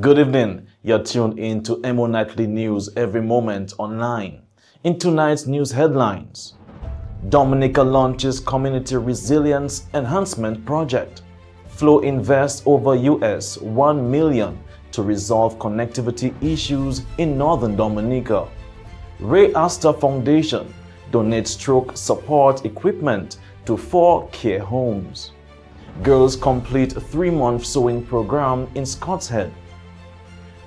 Good evening. You're tuned in to EmoNews every moment online. In tonight's news headlines, Dominica launches Community Resilience Enhancement Project. Flow invests over US $1 million to resolve connectivity issues in northern Dominica. Ray Astor Foundation donates stroke support equipment to 4 care homes. Girls complete 3-month sewing program in Scott's Head.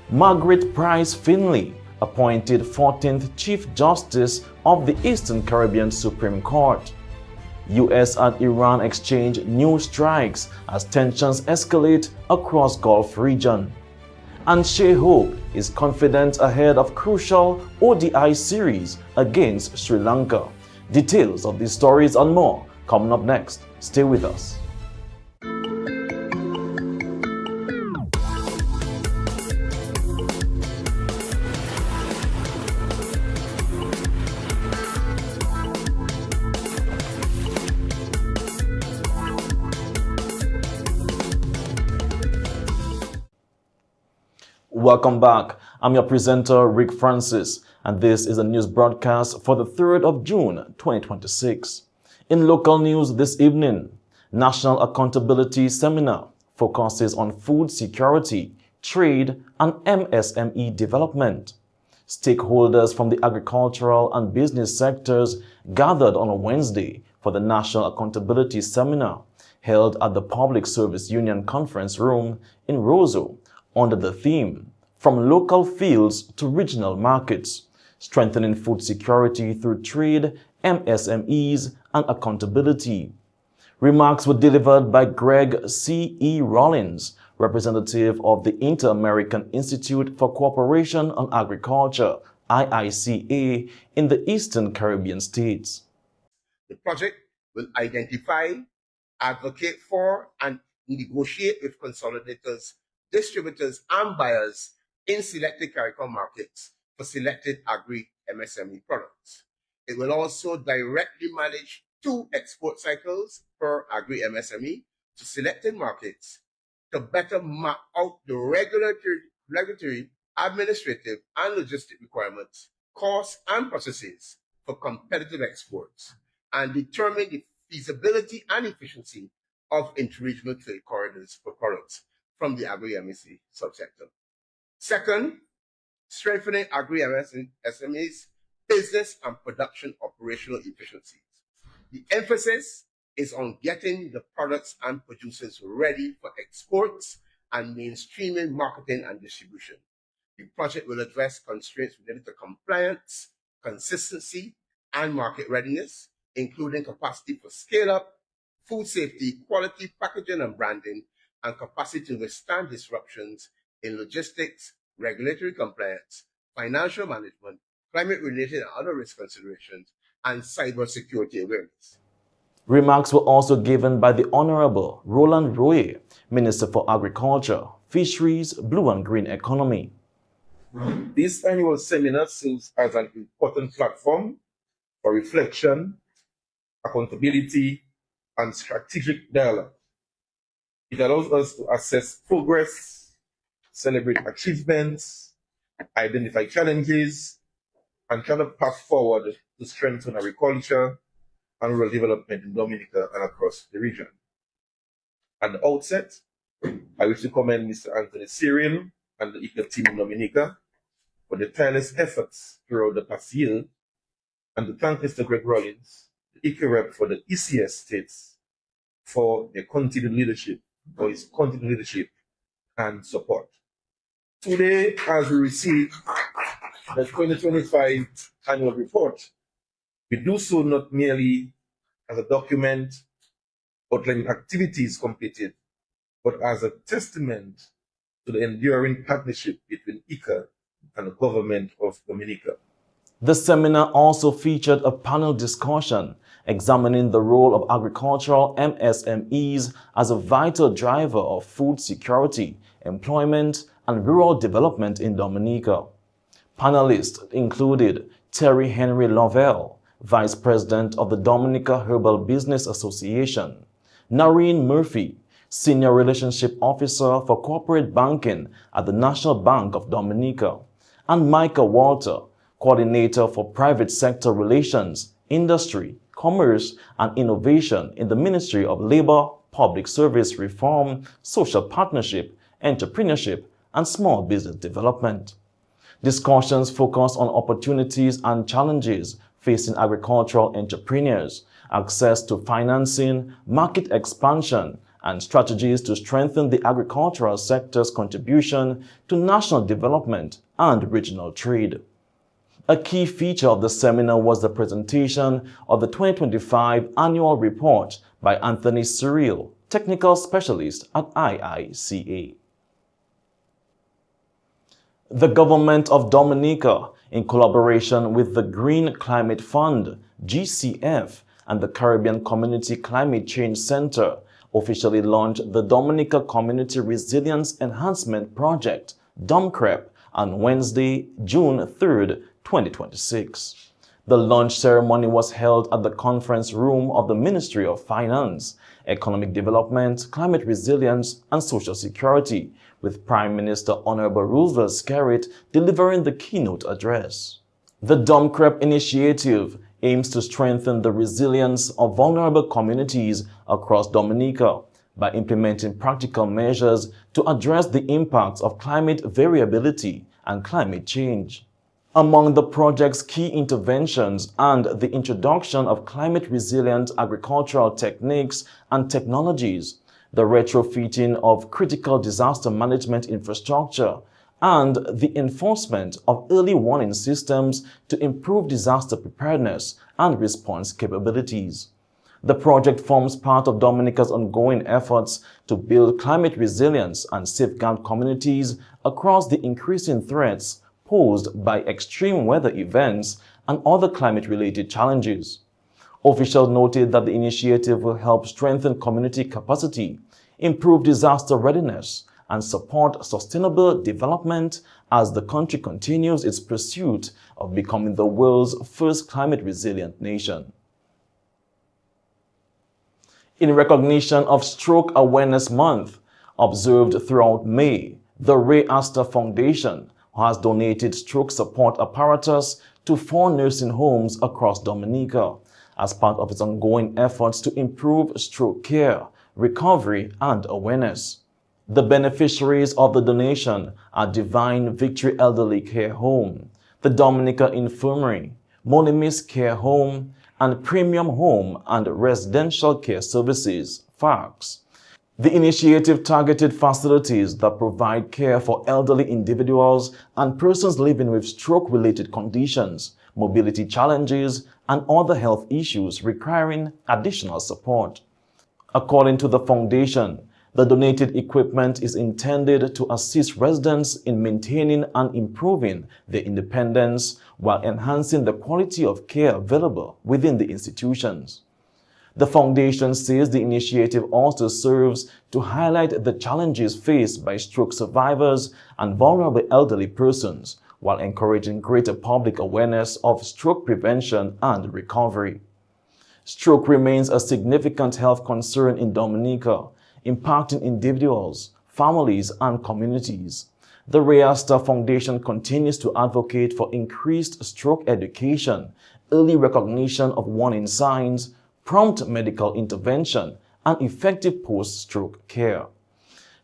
Margaret Price Finley appointed 14th Chief Justice of the Eastern Caribbean Supreme Court. US and Iran exchange new strikes as tensions escalate across Gulf region. And Shea Hope is confident ahead of crucial ODI series against Sri Lanka. Details of these stories and more coming up next. Stay with us. Welcome back. I'm your presenter, Rick Francis, and this is a news broadcast for the 3rd of June, 2026. In local news this evening, National Accountability Seminar focuses on food security, trade, and MSME development. Stakeholders from the agricultural and business sectors gathered on Wednesday for the National Accountability Seminar held at the Public Service Union Conference Room in Roseau under the theme, From Local Fields to Regional Markets, Strengthening Food Security Through Trade, MSMEs, and Accountability. Remarks were delivered by Greg C. E. Rollins, representative of the Inter-American Institute for Cooperation on Agriculture, IICA, in the Eastern Caribbean states. The project will identify, advocate for, and negotiate with consolidators, distributors, and buyers in selected CARICOM markets for selected agri-MSME products. It will also directly manage 2 export cycles per agri-MSME to selected markets to better map out the regulatory, administrative, and logistic requirements, costs, and processes for competitive exports, and determine the feasibility and efficiency of interregional trade corridors for products from the agri-MSME subsector. Second, strengthening agri-MSMEs business and production operational efficiencies. The emphasis is on getting the products and producers ready for exports and mainstreaming marketing and distribution. The project will address constraints related to compliance, consistency, and market readiness, including capacity for scale-up, food safety, quality, packaging, and branding, and capacity to withstand disruptions in logistics, regulatory compliance, financial management, climate-related and other risk considerations, and cybersecurity awareness. Remarks were also given by the Honorable Roland Roye, Minister for Agriculture, Fisheries, Blue and Green Economy. This annual seminar serves as an important platform for reflection, accountability, and strategic dialogue. It allows us to assess progress, celebrate achievements, identify challenges, and chart a path forward to strengthen agriculture and rural development in Dominica and across the region. At the outset, I wish to commend Mr. Anthony Syrian and the ICA team in Dominica for their tireless efforts throughout the past year, and to thank Mr. Greg Rollins, the ICA rep for the ECS states, for their continued leadership, and support. Today, as we receive the 2025 annual report, we do so not merely as a document outlining activities completed, but as a testament to the enduring partnership between ICA and the government of Dominica. The seminar also featured a panel discussion examining the role of agricultural MSMEs as a vital driver of food security, employment, and rural development in Dominica. Panelists included Terry Henry Lovell, Vice President of the Dominica Herbal Business Association, Noreen Murphy, Senior Relationship Officer for Corporate Banking at the National Bank of Dominica, and Micah Walter, Coordinator for Private Sector Relations, Industry, Commerce, and Innovation in the Ministry of Labor, Public Service Reform, Social Partnership, Entrepreneurship, and Small Business Development. Discussions focus on opportunities and challenges facing agricultural entrepreneurs, access to financing, market expansion, and strategies to strengthen the agricultural sector's contribution to national development and regional trade. A key feature of the seminar was the presentation of the 2025 annual report by Anthony Cyril, Technical Specialist at IICA. The Government of Dominica, in collaboration with the Green Climate Fund, GCF, and the Caribbean Community Climate Change Center, officially launched the Dominica Community Resilience Enhancement Project, DOMCREP, on Wednesday, June 3rd, 2026. The launch ceremony was held at the conference room of the Ministry of Finance, Economic Development, Climate Resilience, and Social Security, with Prime Minister Honorable Roosevelt Skerrit delivering the keynote address. The DOMCREP initiative aims to strengthen the resilience of vulnerable communities across Dominica by implementing practical measures to address the impacts of climate variability and climate change. Among the project's key interventions and the introduction of climate-resilient agricultural techniques and technologies, the retrofitting of critical disaster management infrastructure, and the enforcement of early warning systems to improve disaster preparedness and response capabilities. The project forms part of Dominica's ongoing efforts to build climate resilience and safeguard communities across the increasing threats posed by extreme weather events and other climate-related challenges. Officials noted that the initiative will help strengthen community capacity, improve disaster readiness, and support sustainable development as the country continues its pursuit of becoming the world's first climate-resilient nation. In recognition of Stroke Awareness Month, observed throughout May, the Ray Astor Foundation has donated stroke support apparatus to 4 nursing homes across Dominica as part of its ongoing efforts to improve stroke care, recovery, and awareness. The beneficiaries of the donation are Divine Victory Elderly Care Home, the Dominica Infirmary, Molimis Care Home, and Premium Home and Residential Care Services, FARCS. The initiative targeted facilities that provide care for elderly individuals and persons living with stroke-related conditions, mobility challenges, and other health issues requiring additional support. According to the foundation, the donated equipment is intended to assist residents in maintaining and improving their independence while enhancing the quality of care available within the institutions. The foundation says the initiative also serves to highlight the challenges faced by stroke survivors and vulnerable elderly persons while encouraging greater public awareness of stroke prevention and recovery. Stroke remains a significant health concern in Dominica, impacting individuals, families, and communities. The Ray Astor Foundation continues to advocate for increased stroke education, early recognition of warning signs, prompt medical intervention, and effective post-stroke care.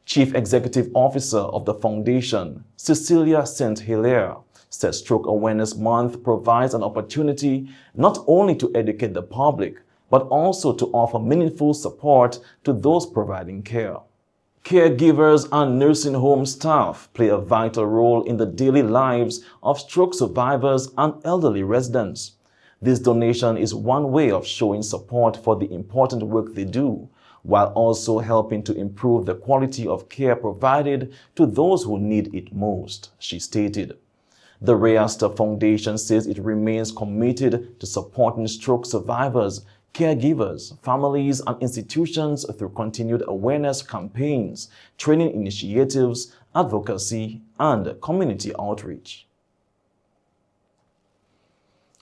Chief Executive Officer of the Foundation, Cecilia St. Hilaire, said Stroke Awareness Month provides an opportunity not only to educate the public, but also to offer meaningful support to those providing care. Caregivers and nursing home staff play a vital role in the daily lives of stroke survivors and elderly residents. This donation is one way of showing support for the important work they do, while also helping to improve the quality of care provided to those who need it most, she stated. The Reaster Foundation says it remains committed to supporting stroke survivors, caregivers, families, and institutions through continued awareness campaigns, training initiatives, advocacy, and community outreach.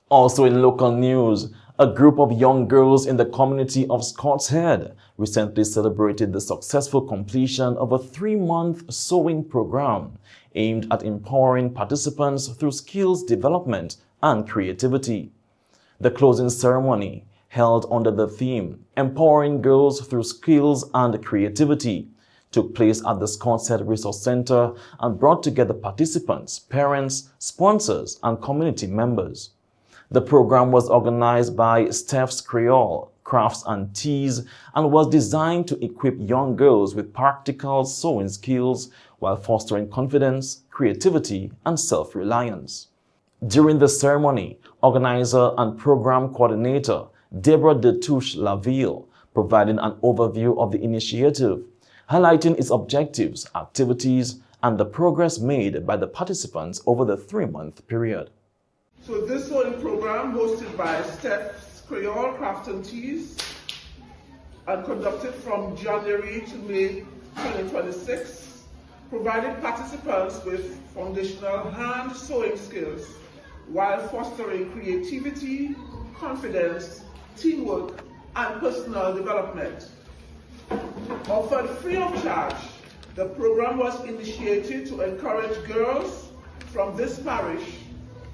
Also in local news, a group of young girls in the community of Scott's Head recently celebrated the successful completion of a 3-month sewing program aimed at empowering participants through skills development and creativity. The closing ceremony, held under the theme Empowering Girls Through Skills and Creativity, took place at the Scott's Head Resource Center and brought together participants, parents, sponsors, and community members. The program was organized by Steph's Creole, Crafts and Teas, and was designed to equip young girls with practical sewing skills while fostering confidence, creativity, and self-reliance. During the ceremony, organizer and program coordinator Deborah Detouche-Laville provided an overview of the initiative, highlighting its objectives, activities, and the progress made by the participants over the 3-month period. So this sewing program, hosted by Steph's Creole Crafts and Teas and conducted from January to May 2026, provided participants with foundational hand sewing skills while fostering creativity, confidence, teamwork, and personal development. Offered free of charge, the program was initiated to encourage girls from this parish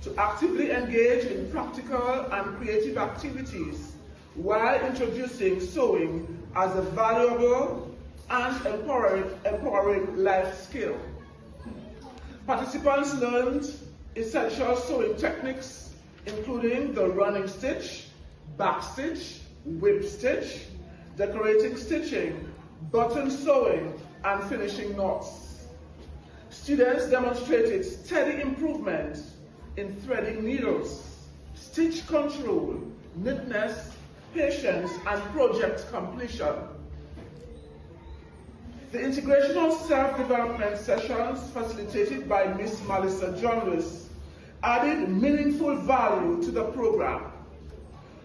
to actively engage in practical and creative activities while introducing sewing as a valuable and empowering life skill. Participants learned essential sewing techniques, including the running stitch, back stitch, whip stitch, decorating stitching, button sewing, and finishing knots. Students demonstrated steady improvement in threading needles, stitch control, neatness, patience, and project completion. The integrational self-development sessions facilitated by Miss Melissa Journalist added meaningful value to the program.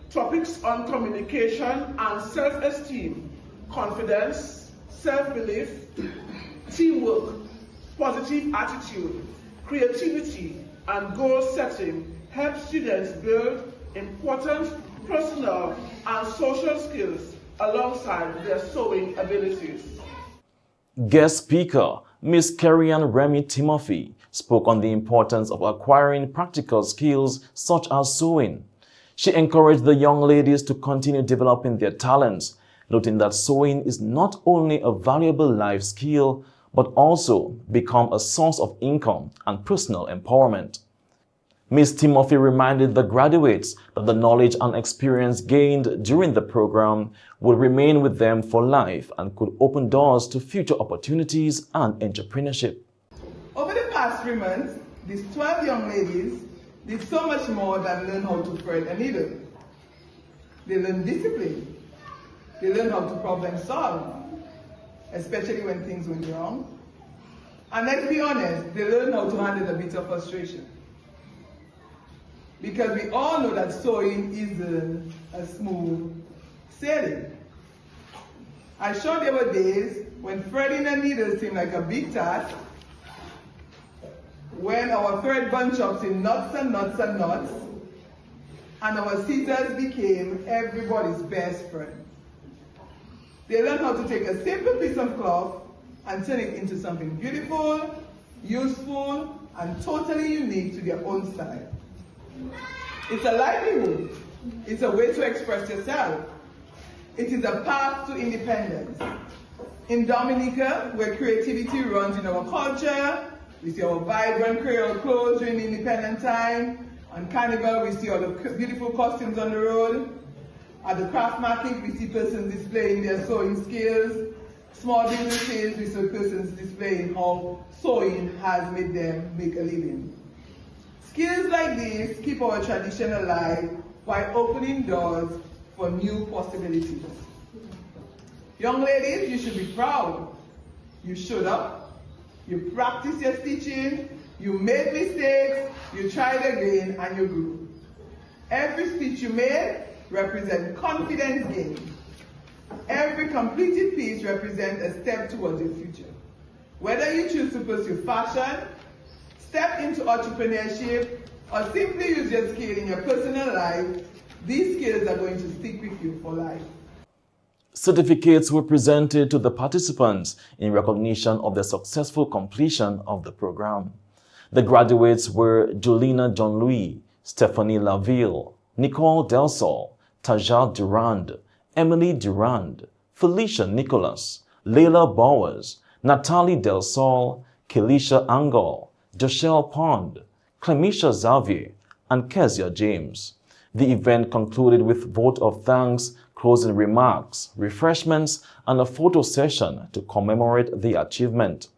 Topics on communication and self-esteem, confidence, self-belief, teamwork, positive attitude, creativity, and goal setting help students build important personal and social skills alongside their sewing abilities. Guest speaker, Ms. Kerry-Ann Remy Timothy, spoke on the importance of acquiring practical skills such as sewing. She encouraged the young ladies to continue developing their talents, noting that sewing is not only a valuable life skill, but also become a source of income and personal empowerment. Ms. Timothy reminded the graduates that the knowledge and experience gained during the program would remain with them for life and could open doors to future opportunities and entrepreneurship. Over the past 3 months, these 12 young ladies did so much more than learn how to thread a needle. They learned discipline. They learned how to problem solve, especially when things went wrong. And let's be honest, they learned how to handle a bit of frustration. Because we all know that sewing isn't a smooth sailing. I'm sure there were days when threading a needle seemed like a big task, when our thread bunched up in knots and knots and knots, and our scissors became everybody's best friend. They learned how to take a simple piece of cloth and turn it into something beautiful, useful, and totally unique to their own style. It's a livelihood. It's a way to express yourself. It is a path to independence. In Dominica, where creativity runs in our culture, we see our vibrant Creole clothes during the independent time. On Carnival, we see all the beautiful costumes on the road. At the craft market, we see persons displaying their sewing skills. Small businesses, we see persons displaying how sewing has made them make a living. Skills like these keep our tradition alive while opening doors for new possibilities. Young ladies, you should be proud. You showed up, you practiced your stitching, you made mistakes, you tried again, and you grew. Every stitch you made represents confidence gain. Every completed piece represents a step towards your future. Whether you choose to pursue fashion, step into entrepreneurship, or simply use your skill in your personal life, these skills are going to stick with you for life. Certificates were presented to the participants in recognition of the successful completion of the program. The graduates were Julina John-Louis, Stephanie Laville, Nicole Del Sol, Tajal Durand, Emily Durand, Felicia Nicholas, Leila Bowers, Natalie Del Sol, Kelisha Angol, Joshelle Pond, Clemisha Xavier, and Kezia James. The event concluded with vote of thanks, closing remarks, refreshments, and a photo session to commemorate the achievement.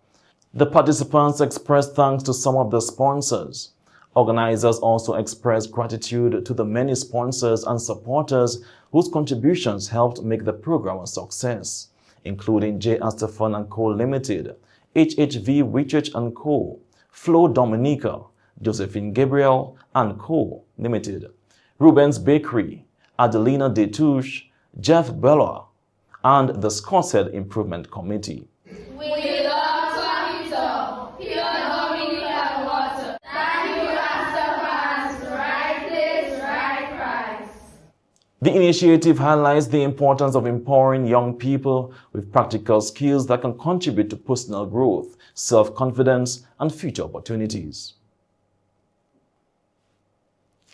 The participants expressed thanks to some of the sponsors. Organizers also expressed gratitude to the many sponsors and supporters whose contributions helped make the program a success, including J. Astefan & Co. Limited, HHV Research & Co., Flo Dominica, Josephine Gabriel & Co. Limited, Rubens Bakery, Adelina Detouche, Jeff Bellow, and the Scotshead Improvement Committee. We love Toronto, pure Dominica water. Thank you, Astefan. Right place, right price. The initiative highlights the importance of empowering young people with practical skills that can contribute to personal growth, self-confidence, and future opportunities.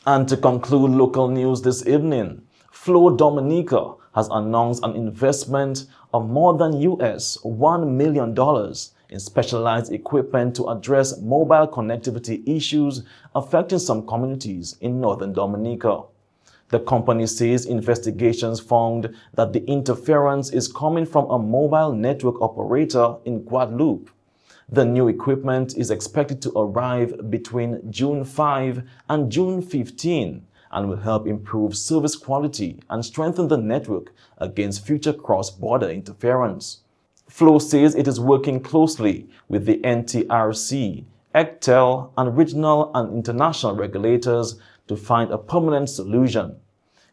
And to conclude local news this evening, Flo Dominica has announced an investment of more than $1 million in specialized equipment to address mobile connectivity issues affecting some communities in northern Dominica. The company says investigations found that the interference is coming from a mobile network operator in Guadeloupe. The new equipment is expected to arrive between June 5 and June 15 and will help improve service quality and strengthen the network against future cross-border interference. Flo says it is working closely with the NTRC, ECTEL, and regional and international regulators to find a permanent solution.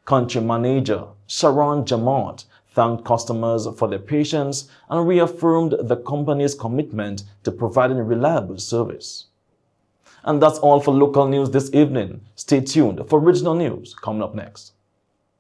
Country Manager Sharon Jamont thanked customers for their patience and reaffirmed the company's commitment to providing reliable service. And that's all for local news this evening. Stay tuned for regional news coming up next.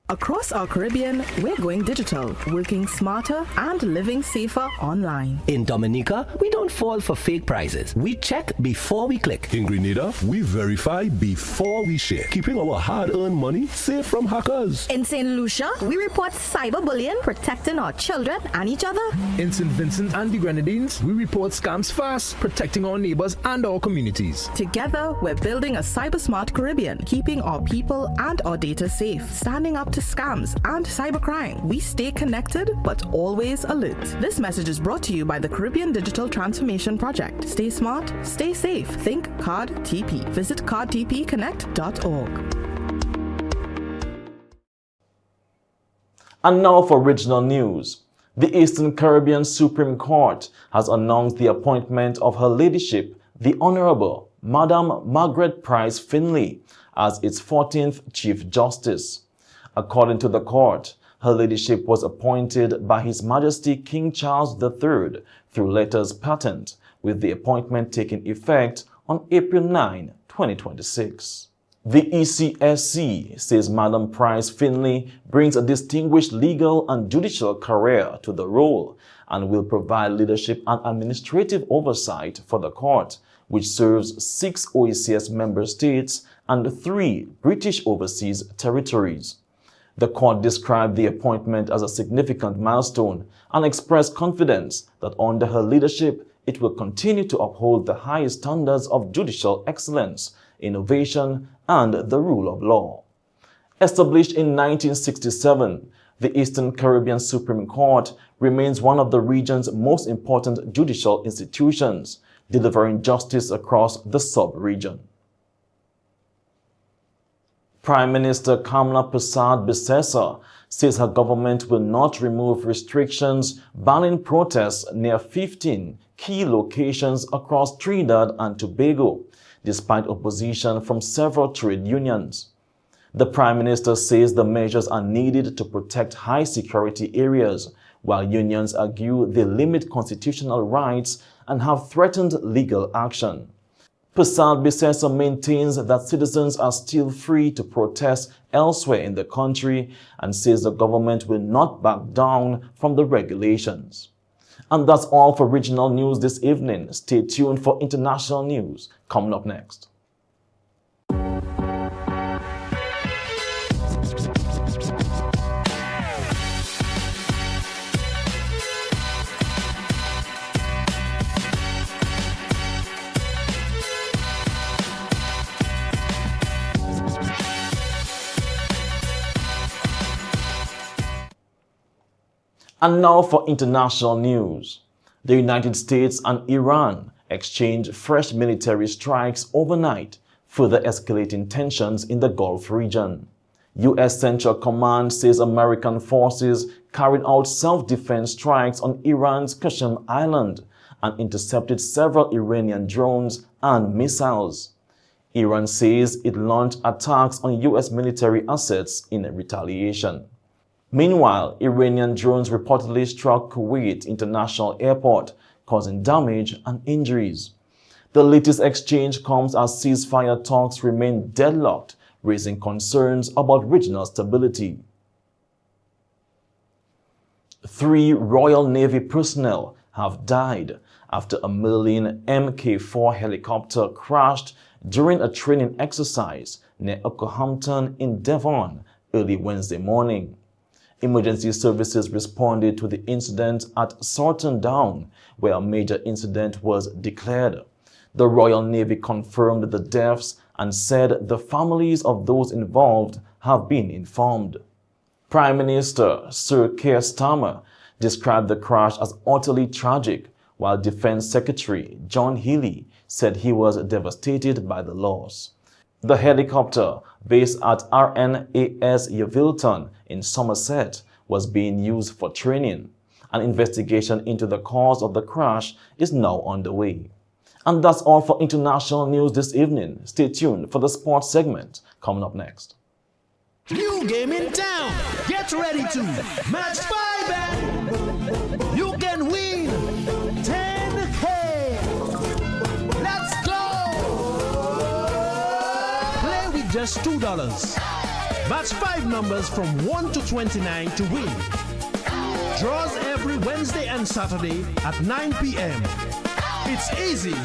Across our Caribbean, we're going digital, working smarter and living safer online. In Dominica, we don't fall for fake prices. We check before we click. In Grenada, we verify before we share, keeping our hard-earned money safe from hackers. In St. Lucia, we report cyberbullying, protecting our children and each other. In St. Vincent and the Grenadines, we report scams fast, protecting our neighbors and our communities. Together, we're building a cyber-smart Caribbean, keeping our people and our data safe, standing up to scams and cybercrime. We stay connected, but always alert. This message is brought to you by the Caribbean Digital Transformation Project. Stay smart, stay safe. Think Card TP. Visit cardtpconnect.org. And now for regional news. The Eastern Caribbean Supreme Court has announced the appointment of Her Ladyship, the Honorable Madam Margaret Price Finley, as its 14th Chief Justice. According to the court, Her Ladyship was appointed by His Majesty King Charles III through letters patent, with the appointment taking effect on April 9, 2026. The ECSC says Madam Price Finley brings a distinguished legal and judicial career to the role and will provide leadership and administrative oversight for the court, which serves 6 OECS member states and 3 British overseas territories. The court described the appointment as a significant milestone and expressed confidence that under her leadership, it will continue to uphold the highest standards of judicial excellence, innovation, and the rule of law. Established in 1967, the Eastern Caribbean Supreme Court remains one of the region's most important judicial institutions, delivering justice across the sub-region. Prime Minister Kamla Persad-Bissessar says her government will not remove restrictions banning protests near 15 key locations across Trinidad and Tobago, despite opposition from several trade unions. The Prime Minister says the measures are needed to protect high-security areas, while unions argue they limit constitutional rights and have threatened legal action. Persad-Bissessar maintains that citizens are still free to protest elsewhere in the country and says the government will not back down from the regulations. And that's all for regional news this evening. Stay tuned for international news coming up next. And now for international news. The United States and Iran exchanged fresh military strikes overnight, further escalating tensions in the Gulf region. U.S. Central Command says American forces carried out self-defense strikes on Iran's Qasem Island and intercepted several Iranian drones and missiles. Iran says it launched attacks on U.S. military assets in retaliation. Meanwhile, Iranian drones reportedly struck Kuwait International Airport, causing damage and injuries. The latest exchange comes as ceasefire talks remain deadlocked, raising concerns about regional stability. 3 Royal Navy personnel have died after a Merlin Mk4 helicopter crashed during a training exercise near Okehampton in Devon early Wednesday morning. Emergency services responded to the incident at Sorton Down, where a major incident was declared. The Royal Navy confirmed the deaths and said the families of those involved have been informed. Prime Minister Sir Keir Starmer described the crash as utterly tragic, while Defense Secretary John Healey said he was devastated by the loss. The helicopter, based at RNAS Yeovilton in Somerset, was being used for training. An investigation into the cause of the crash is now underway. And that's all for international news this evening. Stay tuned for the sports segment coming up next. New game in town. Get ready to match 5 and you can win 10K. Let's go. Play with just $2. Match 5 numbers from 1 to 29 to win. Draws every Wednesday and Saturday at 9 p.m. It's easy,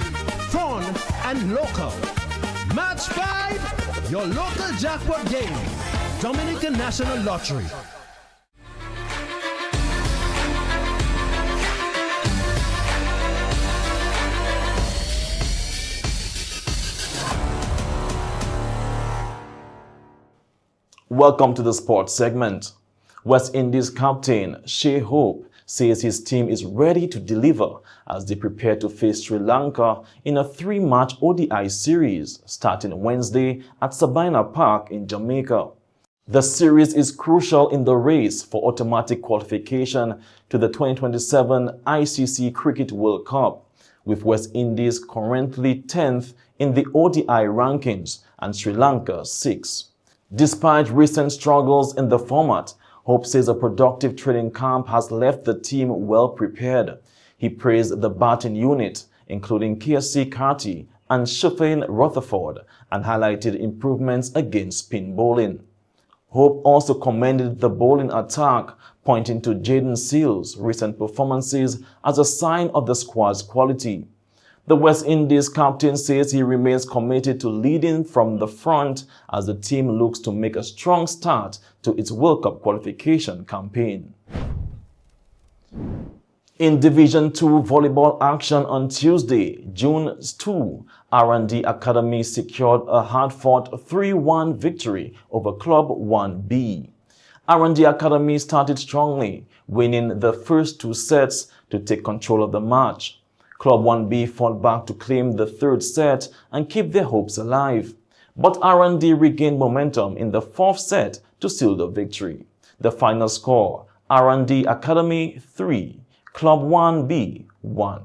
fun, and local. Match 5, your local jackpot game. Dominican National Lottery. Welcome to the sports segment. West Indies captain Shea Hope says his team is ready to deliver as they prepare to face Sri Lanka in a 3-match ODI series starting Wednesday at Sabina Park in Jamaica. The series is crucial in the race for automatic qualification to the 2027 ICC Cricket World Cup, with West Indies currently 10th in the ODI rankings and Sri Lanka 6th. Despite recent struggles in the format, Hope says a productive training camp has left the team well prepared. He praised the batting unit, including KSC Karti and Shafane Rutherford, and highlighted improvements against spin bowling. Hope also commended the bowling attack, pointing to Jaden Seals' recent performances as a sign of the squad's quality. The West Indies captain says he remains committed to leading from the front as the team looks to make a strong start to its World Cup qualification campaign. In Division 2 volleyball action on Tuesday, June 2, R&D Academy secured a hard-fought 3-1 victory over Club 1B. R&D Academy started strongly, winning the first 2 sets to take control of the match. Club 1B fought back to claim the third set and keep their hopes alive. but R&D regained momentum in the fourth set to seal the victory. The final score, R&D Academy 3, Club 1B 1.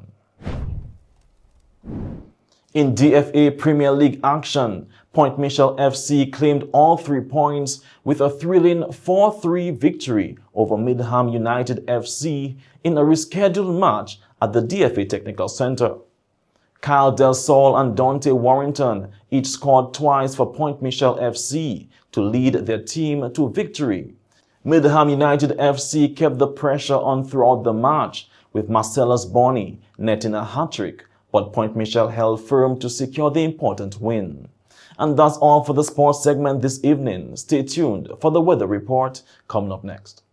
In DFA Premier League action, Point Michel FC claimed all 3 points with a thrilling 4-3 victory over Midham United FC in a rescheduled match at the DFA Technical Center. Kyle Del Sol and Dante Warrington each scored twice for Point Michel FC to lead their team to victory. Midham United FC kept the pressure on throughout the match, with Marcellus Bonney netting a hat-trick, but Point Michel held firm to secure the important win. And that's all for the sports segment this evening. Stay tuned for the weather report coming up next.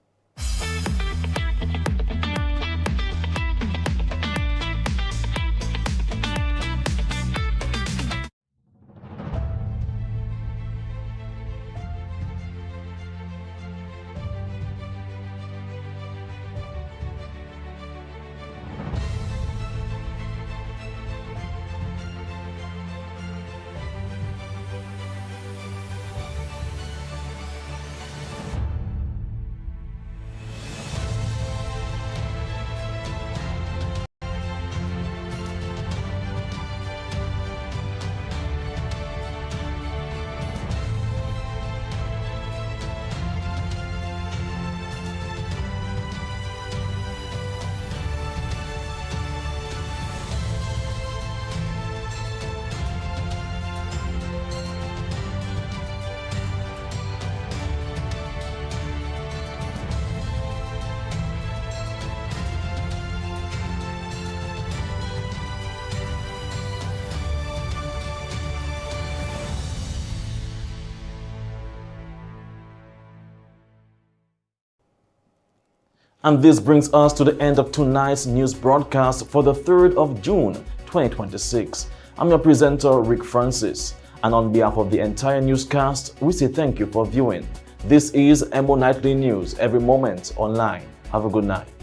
And this brings us to the end of tonight's news broadcast for the 3rd of June, 2026. I'm your presenter, Rick Francis, and on behalf of the entire newscast, we say thank you for viewing. This is Emo Nightly News, every moment online. Have a good night.